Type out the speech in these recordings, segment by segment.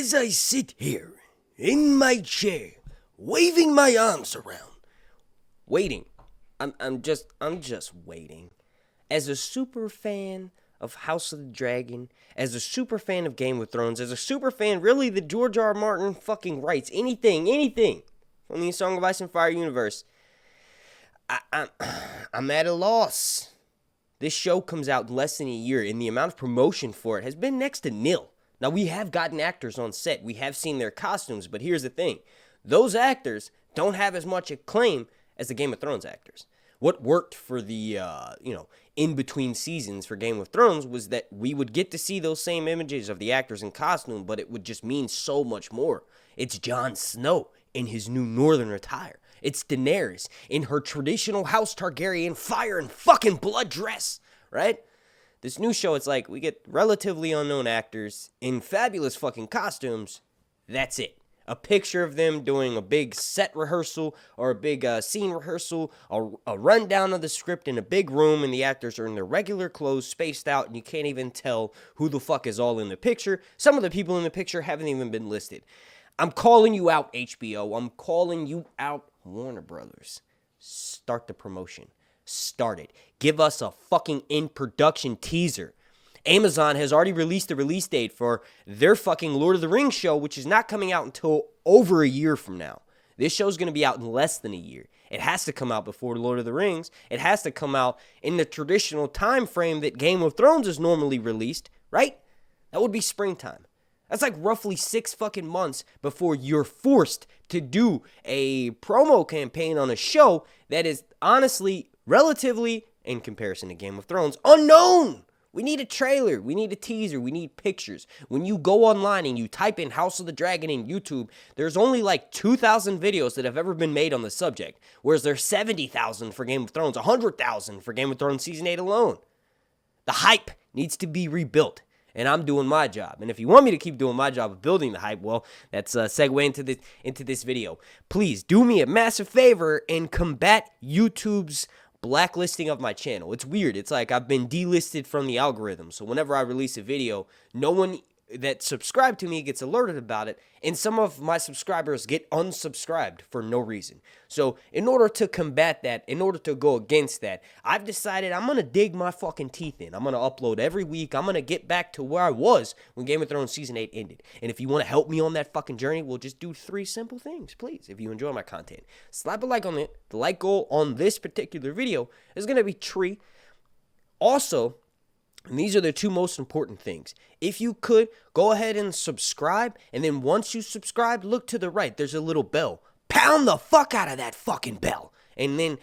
As I sit here, in my chair, waving my arms around, waiting. I'm just waiting. As a super fan of House of the Dragon, as a super fan of Game of Thrones, as a super fan, really, the George R. R. Martin fucking writes anything from the Song of Ice and Fire universe, I'm at a loss. This show comes out in less than a year, and the amount of promotion for it has been next to nil. Now, we have gotten actors on set. We have seen their costumes, but here's the thing. Those actors don't have as much acclaim as the Game of Thrones actors. What worked for the, in-between seasons for Game of Thrones was that we would get to see those same images of the actors in costume, but it would just mean so much more. It's Jon Snow in his new northern attire. It's Daenerys in her traditional House Targaryen fire and fucking blood dress, right? This new show, it's like we get relatively unknown actors in fabulous fucking costumes. That's it. A picture of them doing a big set rehearsal or a big scene rehearsal, a rundown of the script in a big room, and the actors are in their regular clothes, spaced out, and you can't even tell who the fuck is all in the picture. Some of the people in the picture haven't even been listed. I'm calling you out, HBO. I'm calling you out, Warner Brothers. Start the promotion. Start it. Give us a fucking in-production teaser. Amazon has already released the release date for their fucking Lord of the Rings show, which is not coming out until over a year from now. This show's going to be out in less than a year. It has to come out before Lord of the Rings. It has to come out in the traditional time frame that Game of Thrones is normally released, right? That would be springtime. That's like roughly 6 fucking months before you're forced to do a promo campaign on a show that is honestly, relatively, in comparison to Game of Thrones, unknown. We need a trailer. We need a teaser. We need pictures. When you go online and you type in House of the Dragon in YouTube, there's only like 2,000 videos that have ever been made on the subject, whereas there's 70,000 for Game of Thrones, 100,000 for Game of Thrones Season 8 alone. The hype needs to be rebuilt, and I'm doing my job. And if you want me to keep doing my job of building the hype, well, that's a segue into this video. Please do me a massive favor and combat YouTube's blacklisting of my channel. It's weird. It's like I've been delisted from the algorithm. So whenever I release a video, no one that subscribed to me gets alerted about it, and some of my subscribers get unsubscribed for no reason. So in order to combat that, in order to go against that, I've decided I'm going to dig my fucking teeth in. I'm going to upload every week. I'm going to get back to where I was when Game of Thrones Season 8 ended. And if you want to help me on that fucking journey, we'll just do 3 simple things, please. If you enjoy my content, slap a like on it. The like goal on this particular video is going to be tree. Also, and these are the 2 most important things. If you could, go ahead and subscribe. And then once you subscribe, look to the right. There's a little bell. Pound the fuck out of that fucking bell. And then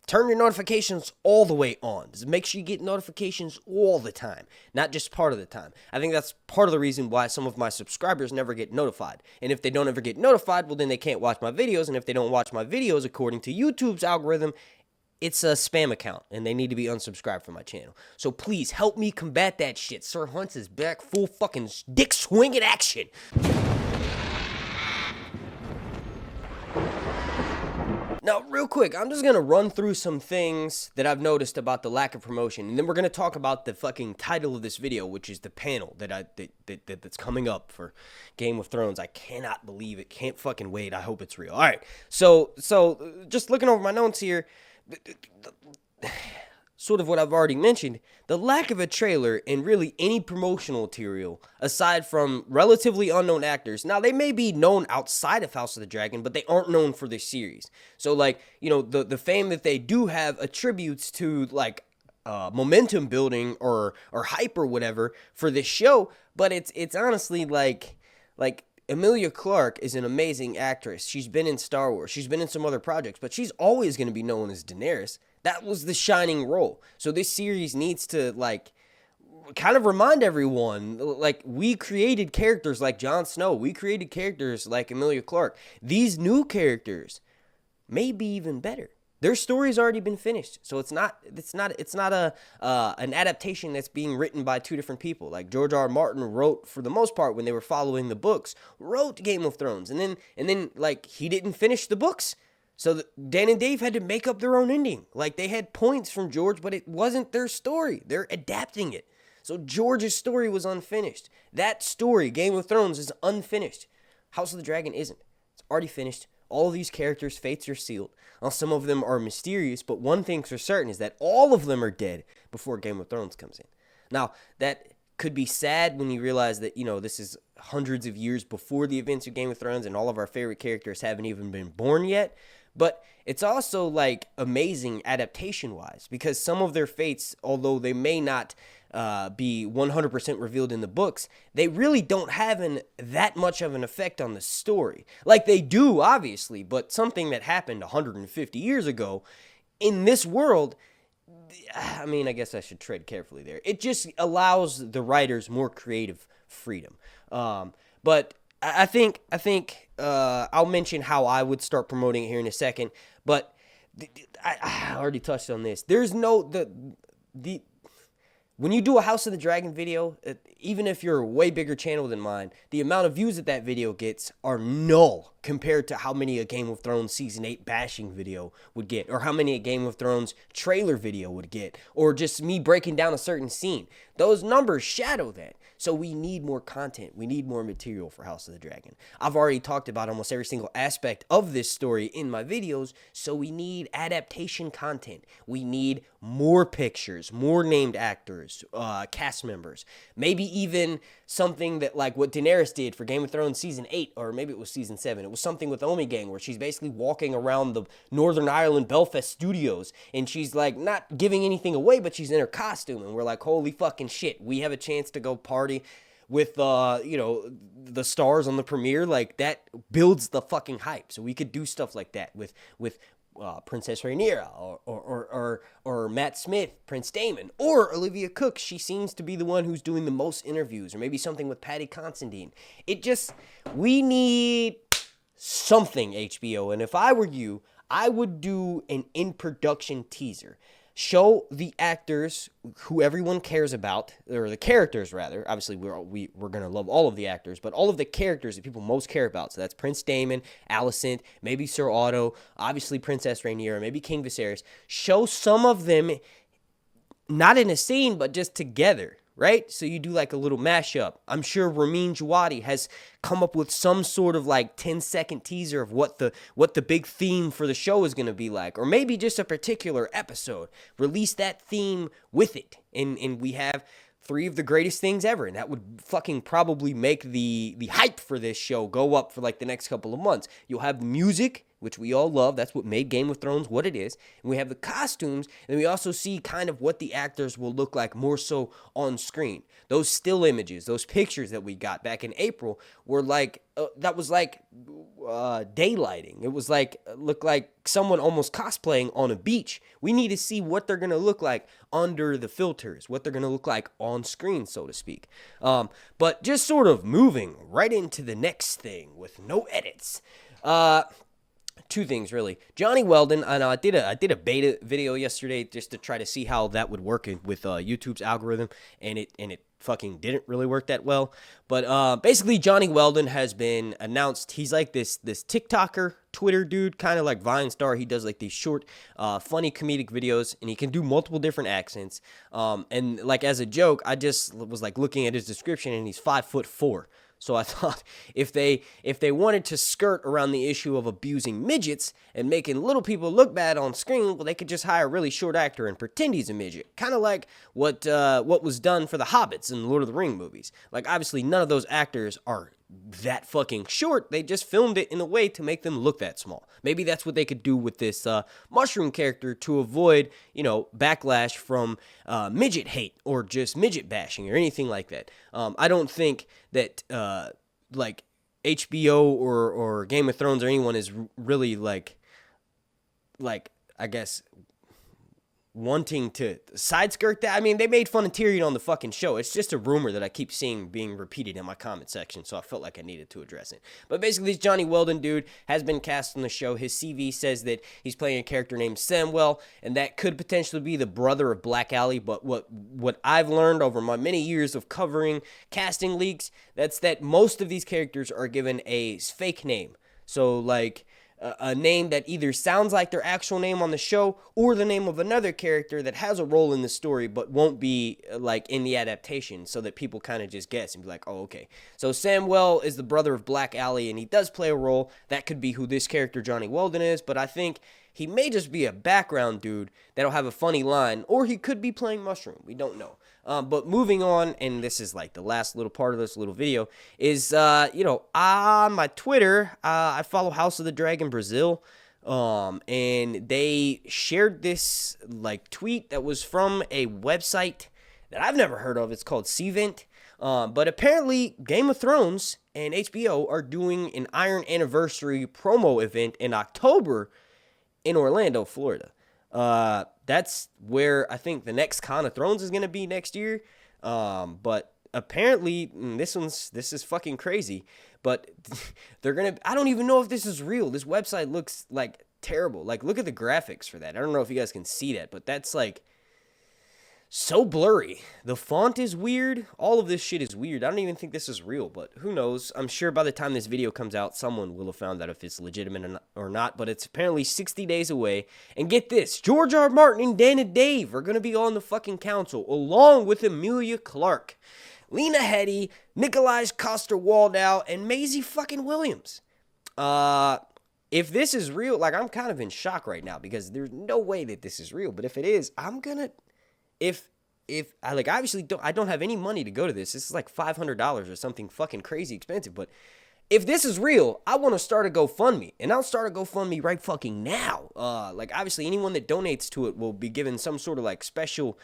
turn your notifications all the way on. Just make sure you get notifications all the time, not just part of the time. I think that's part of the reason why some of my subscribers never get notified. And if they don't ever get notified, well, then they can't watch my videos. And if they don't watch my videos, according to YouTube's algorithm, it's a spam account, and they need to be unsubscribed from my channel. So please help me combat that shit. Sir Hunts is back, full fucking dick swinging action. Now, real quick, I'm just going to run through some things that I've noticed about the lack of promotion, and then we're going to talk about the fucking title of this video, which is the panel that's coming up for Game of Thrones. I cannot believe it. Can't fucking wait. I hope it's real. All right, so just looking over my notes here, sort of what I've already mentioned, the lack of a trailer and really any promotional material aside from relatively unknown actors. Now, they may be known outside of House of the Dragon, but they aren't known for this series. So, like, you know, the fame that they do have attributes to, like, momentum building or hype or whatever for this show, but it's honestly like Emilia Clarke is an amazing actress. She's been in Star Wars. She's been in some other projects, but she's always going to be known as Daenerys. That was the shining role. So this series needs to, like, kind of remind everyone, like, we created characters like Jon Snow. We created characters like Emilia Clarke. These new characters may be even better. Their story's already been finished, so it's not an adaptation that's being written by 2 different people. Like George R. R. Martin wrote, for the most part, when they were following the books, wrote Game of Thrones, and then like he didn't finish the books, so Dan and Dave had to make up their own ending. Like, they had points from George, but it wasn't their story. They're adapting it. So George's story was unfinished. That story, Game of Thrones, is unfinished. House of the Dragon isn't. It's already finished. All of these characters' fates are sealed. Now, some of them are mysterious, but one thing's for certain is that all of them are dead before Game of Thrones comes in. Now, that could be sad when you realize that, this is hundreds of years before the events of Game of Thrones and all of our favorite characters haven't even been born yet. But it's also, amazing adaptation-wise, because some of their fates, although they may not be 100% revealed in the books, they really don't have that much of an effect on the story. Like, they do, obviously, but something that happened 150 years ago in this world, I guess I should tread carefully there. It just allows the writers more creative freedom. But I think I'll mention how I would start promoting it here in a second. But I already touched on this. There's when you do a House of the Dragon video, even if you're a way bigger channel than mine, the amount of views that video gets are null compared to how many a Game of Thrones Season 8 bashing video would get, or how many a Game of Thrones trailer video would get, or just me breaking down a certain scene. Those numbers shadow that. So we need more content. We need more material for House of the Dragon. I've already talked about almost every single aspect of this story in my videos, so we need adaptation content. We need more pictures, more named actors, cast members. Maybe even something that like what Daenerys did for Game of Thrones Season 8, or maybe it was Season 7. It was something with Omi Gang where she's basically walking around the Northern Ireland Belfast studios, and she's like not giving anything away, but she's in her costume, and we're like, holy fucking shit, we have a chance to go party with the stars on the premiere. Like, that builds the fucking hype. So we could do stuff like that with Princess Rhaenyra or Matt Smith, Prince Daemon, or Olivia Cook. She seems to be the one who's doing the most interviews, or maybe something with Patty Considine. We need something, HBO. And if I were you, I would do an in-production teaser. Show the actors who everyone cares about, or the characters rather. Obviously, we're gonna love all of the actors, but all of the characters that people most care about. So that's Prince Daemon, Alicent, maybe Sir Otto, obviously Princess Rhaenyra, maybe King Viserys. Show some of them not in a scene, but just together, right? So you do like a little mashup. I'm sure Ramin Djawadi has come up with some sort of like 10-second teaser of what the big theme for the show is going to be like, or maybe just a particular episode. Release that theme with it, and we have 3 of the greatest things ever, and that would fucking probably make the hype for this show go up for like the next couple of months. You'll have music, which we all love. That's what made Game of Thrones what it is. And we have the costumes, and we also see kind of what the actors will look like more so on screen. Those still images, those pictures that we got back in April were like, that was like daylighting. It was like, looked like someone almost cosplaying on a beach. We need to see what they're going to look like under the filters, what they're going to look like on screen, so to speak. But just sort of moving right into the next thing with no edits. 2 things really. Johnny Weldon, and I did a beta video yesterday just to try to see how that would work with YouTube's algorithm, and it fucking didn't really work that well. But basically, Johnny Weldon has been announced. He's like this TikToker, Twitter dude, kind of like Vine star. He does like these short, funny comedic videos, and he can do multiple different accents. And like as a joke, I just was like looking at his description, and he's 5'4". So I thought if they wanted to skirt around the issue of abusing midgets and making little people look bad on screen, well, they could just hire a really short actor and pretend he's a midget. Kind of like what was done for the Hobbits in the Lord of the Rings movies. Like, obviously, none of those actors are that fucking short. They just filmed it in a way to make them look that small. Maybe that's what they could do with this mushroom character to avoid, backlash from midget hate or just midget bashing or anything like that. I don't think that like HBO or Game of Thrones or anyone is really like I guess wanting to side skirt that. I mean, they made fun of Tyrion on the fucking show. It's just a rumor that I keep seeing being repeated in my comment section, so I felt like I needed to address it. But basically, this Johnny Weldon dude has been cast on the show. His CV says that he's playing a character named Samwell, and that could potentially be the brother of Black Alley. But what I've learned over my many years of covering casting leaks, that's that most of these characters are given a fake name. So, like, a name that either sounds like their actual name on the show or the name of another character that has a role in the story but won't be like in the adaptation, so that people kind of just guess and be like, oh, okay. So Samwell is the brother of Black Aly, and he does play a role. That could be who this character Johnny Weldon is, but I think he may just be a background dude that'll have a funny line, or he could be playing Mushroom. We don't know. But moving on, and this is like the last little part of this little video, is, on my Twitter, I follow House of the Dragon Brazil, and they shared this, like, tweet that was from a website that I've never heard of. It's called Cvent, but apparently Game of Thrones and HBO are doing an Iron Anniversary promo event in October in Orlando, Florida. That's where I think the next Con of Thrones is going to be next year. But apparently this is fucking crazy, but I don't even know if this is real. This website looks like terrible. Like, look at the graphics for that. I don't know if you guys can see that, but that's like so blurry. The font is weird. All of this shit is weird. I don't even think this is real, but who knows? I'm sure by the time this video comes out, someone will have found out if it's legitimate or not, but it's apparently 60 days away. And get this, George R. Martin and Dan and Dave are going to be on the fucking council, along with Emilia Clarke, Lena Headey, Nikolaj Coster-Waldau, and Maisie fucking Williams. If this is real, like, I'm kind of in shock right now, because there's no way that this is real, but if it is, I'm gonna... If I obviously don't have any money to go to this. This is like $500 or something fucking crazy expensive. But if this is real, I want to start a GoFundMe, and I'll start a GoFundMe right fucking now. Obviously anyone that donates to it will be given some sort of like special,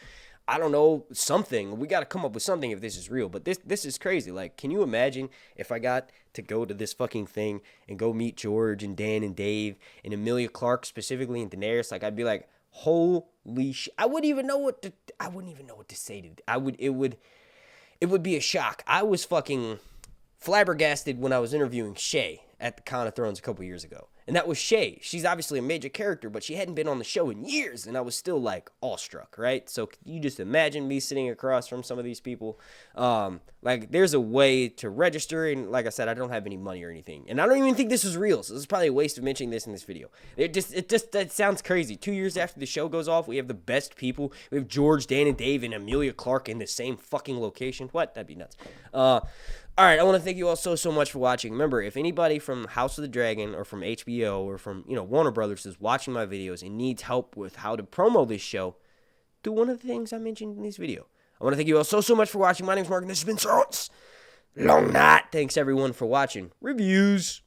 I don't know, something. We got to come up with something if this is real. But this is crazy. Like, can you imagine if I got to go to this fucking thing and go meet George and Dan and Dave and Emilia Clarke specifically and Daenerys? Like, I'd be like, holy shit. I wouldn't even know what to say to it would be a shock. I was fucking flabbergasted when I was interviewing Shay at the Con of Thrones a couple years ago. And that was Shay. She's obviously a major character, but she hadn't been on the show in years, and I was still, like, awestruck, right? So you just imagine me sitting across from some of these people. There's a way to register, and like I said, I don't have any money or anything. And I don't even think this is real, so this is probably a waste of mentioning this in this video. That sounds crazy. 2 years after the show goes off, we have the best people. We have George, Dan, and Dave, and Emilia Clarke in the same fucking location. What? That'd be nuts. All right, I want to thank you all so much for watching. Remember, if anybody from House of the Dragon or from HBO or from, Warner Brothers is watching my videos and needs help with how to promo this show, do one of the things I mentioned in this video. I want to thank you all so much for watching. My name's Mark, and this has been Sauce. Long night. Thanks, everyone, for watching. Reviews.